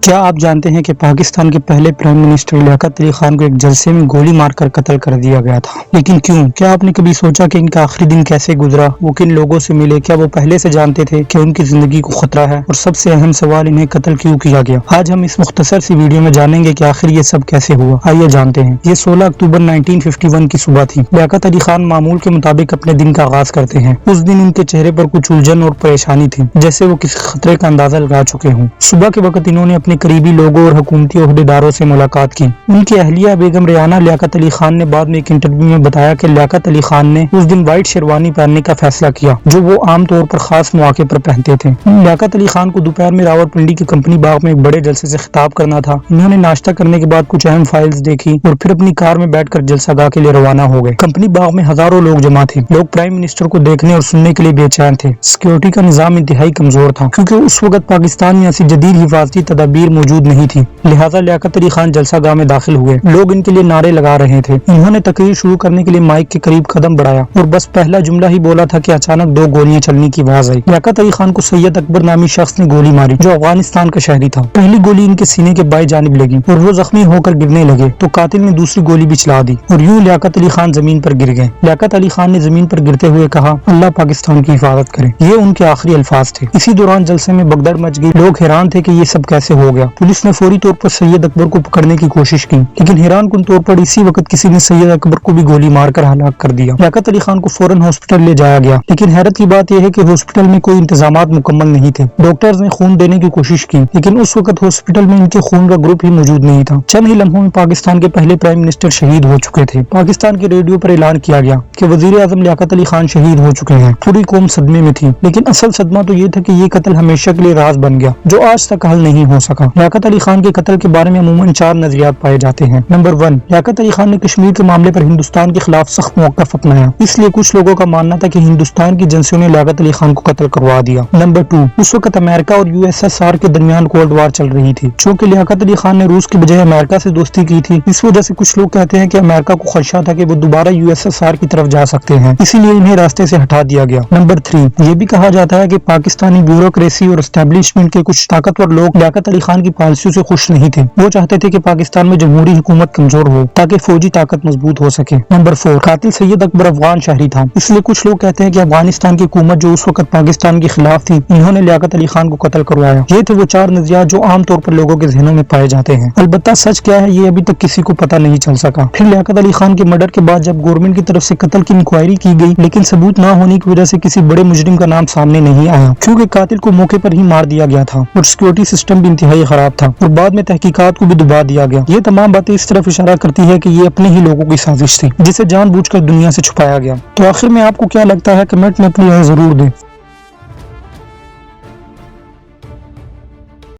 کیا آپ جانتے ہیں کہ پاکستان کے پہلے پرائم منسٹر لیاقت علی خان کو ایک جلسے میں گولی مار کر قتل کر دیا گیا تھا؟ لیکن کیوں؟ کیا آپ نے کبھی سوچا کہ ان کا آخری دن کیسے گزرا؟ وہ کن لوگوں سے ملے؟ کیا وہ پہلے سے جانتے تھے کہ ان کی زندگی کو خطرہ ہے؟ اور سب سے اہم سوال، انہیں قتل کیوں کیا گیا؟ آج ہم اس مختصر سی ویڈیو میں جانیں گے کہ آخر یہ سب کیسے ہوا۔ آئیے جانتے ہیں۔ یہ 16 اکتوبر 1951 کی صبح تھی۔ لیاقت علی خان معمول کے مطابق اپنے دن کا آغاز کرتے ہیں۔ اس دن ان کے چہرے پر کچھ الجھن اور پریشانی تھی، جیسے وہ کسی خطرے کا اندازہ لگا چکے ہوں۔ صبح کے وقت انہوں نے اپنے قریبی لوگوں اور حکومتی عہدیداروں سے ملاقات کی۔ ان کی اہلیہ بیگم ریانہ لیاقت علی خان نے بعد میں ایک انٹرویو میں بتایا کہ لیاقت علی خان نے اس دن وائٹ شیروانی پہننے کا فیصلہ کیا، جو وہ عام طور پر خاص مواقع پر پہنتے تھے۔ لیاقت علی خان کو دوپہر میں راولپنڈی کے کمپنی باغ میں ایک بڑے جلسے سے خطاب کرنا تھا۔ انہوں نے ناشتہ کرنے کے بعد کچھ اہم فائلز دیکھی اور پھر اپنی کار میں بیٹھ کر جلسہ گاہ کے لیے روانہ ہو گئے۔ کمپنی باغ میں ہزاروں لوگ جمع تھے۔ لوگ پرائم منسٹر کو دیکھنے اور سننے کے لیے بے چین تھے۔ سیکیورٹی کا نظام انتہائی کمزور تھا، کیونکہ اس وقت پاکستان میں ایسی جدید حفاظتی تدابیر موجود نہیں تھی۔ لہٰذا لیاقت علی خان جلسہ گاہ میں داخل ہوئے۔ لوگ ان کے لیے نعرے لگا رہے تھے۔ انہوں نے تقریر شروع کرنے کے لیے مائک کے قریب قدم بڑھایا اور بس پہلا جملہ ہی بولا تھا کہ اچانک 2 گولیاں چلنے کی آواز آئی۔ لیاقت علی خان کو سید اکبر نامی شخص نے گولی ماری، جو افغانستان کا شہری تھا۔ پہلی گولی ان کے سینے کے بائیں جانب لگی اور وہ زخمی ہو کر گرنے لگے تو قاتل نے دوسری گولی بھی چلا دی اور یوں لیاقت علی خان زمین پر گر گئے۔ لیاقت علی خان نے زمین پر گرتے ہوئے کہا، اللہ پاکستان کی حفاظت کرے۔ یہ ان کے آخری الفاظ تھے۔ اسی دوران جلسے میں بھگدڑ مچ گئی۔ لوگ حیران تھے کہ یہ سب کیسے ہو گیا۔ پولیس نے فوری طور پر سید اکبر کو پکڑنے کی کوشش کی، لیکن حیران کن طور پر اسی وقت کسی نے سید اکبر کو بھی گولی مار کر ہلاک کر دیا۔ لیاقت علی خان کو فوراً ہاسپٹل لے جایا گیا، لیکن حیرت کی بات یہ ہے کہ ہاسپٹل میں کوئی انتظامات مکمل نہیں تھے۔ ڈاکٹرز نے خون دینے کی کوشش کی، لیکن اس وقت ہاسپٹل میں ان کے خون کا گروپ ہی موجود نہیں تھا۔ چند ہی لمحوں میں پاکستان کے پہلے پرائم منسٹر شہید ہو چکے تھے۔ پاکستان کے ریڈیو پر اعلان کیا گیا کہ وزیر اعظم لیاقت علی خان شہید ہو چکے ہیں۔ پوری قوم صدمے میں تھی، لیکن اصل صدمہ تو یہ تھا کہ یہ قتل ہمیشہ کے لیے راز بن گیا، جو آج تک حل نہیں ہو سکا۔ لیاقت علی خان کے قتل کے بارے میں عموماً 4 نظریات پائے جاتے ہیں۔ نمبر 1، لیاقت علی خان نے کشمیر کے معاملے پر ہندوستان کے خلاف سخت موقف اپنایا، اس لیے کچھ لوگوں کا ماننا تھا کہ ہندوستان کی ایجنسیوں نے لیاقت علی خان کو قتل کروا دیا۔ نمبر 2، اس وقت امریکہ اور USSR کے درمیان کولڈ وار چل رہی تھی۔ چونکہ لیاقت علی خان نے روس کی بجائے امریکہ سے دوستی کی تھی، اس وجہ سے کچھ لوگ کہتے ہیں کہ امریکہ کو خدشہ تھا کہ وہ دوبارہ USSR کی طرف جا سکتے ہیں، اسی لیے انہیں راستے سے ہٹا دیا گیا۔ نمبر 3، یہ بھی کہا جاتا ہے کہ پاکستانی بیوروکریسی اور اسٹیبلشمنٹ کے کچھ طاقتور لوگ لیاقت علی خان کی پالیسیوں سے خوش نہیں تھے۔ وہ چاہتے تھے کہ پاکستان میں جمہوری حکومت کمزور ہو تاکہ فوجی طاقت مضبوط ہو سکے۔ نمبر 4، قاتل سید اکبر افغان شہری تھا، اس لیے کچھ لوگ کہتے ہیں کہ افغانستان کی حکومت جو اس وقت پاکستان کے خلاف تھی، انہوں نے لیاقت علی خان کو قتل کروایا۔ یہ تھے وہ 4 نظریات جو عام طور پر لوگوں کے ذہنوں میں پائے جاتے ہیں۔ البتہ سچ کیا ہے یہ ابھی تک کسی کو پتہ نہیں چل سکا۔ پھر لیاقت علی خان کے مرڈر کے بعد جب گورنمنٹ کی طرف سے قتل کی انکوائری کی گئی، لیکن ثبوت نہ ہونے کی وجہ سے کسی بڑے مجرم کا نام سامنے نہیں آیا، کیونکہ قاتل کو موقع پر ہی مار دیا گیا تھا اور سیکیورٹی سسٹم بھی انتہائی خراب تھا، اور بعد میں تحقیقات کو بھی دبا دیا گیا۔ یہ تمام باتیں اس طرف اشارہ کرتی ہے کہ یہ اپنے ہی لوگوں کی سازش تھی، جسے جان بوجھ کر دنیا سے چھپایا گیا۔ تو آخر میں آپ کو کیا لگتا ہے؟ کمنٹ میں اپنی رائے ضرور دیں۔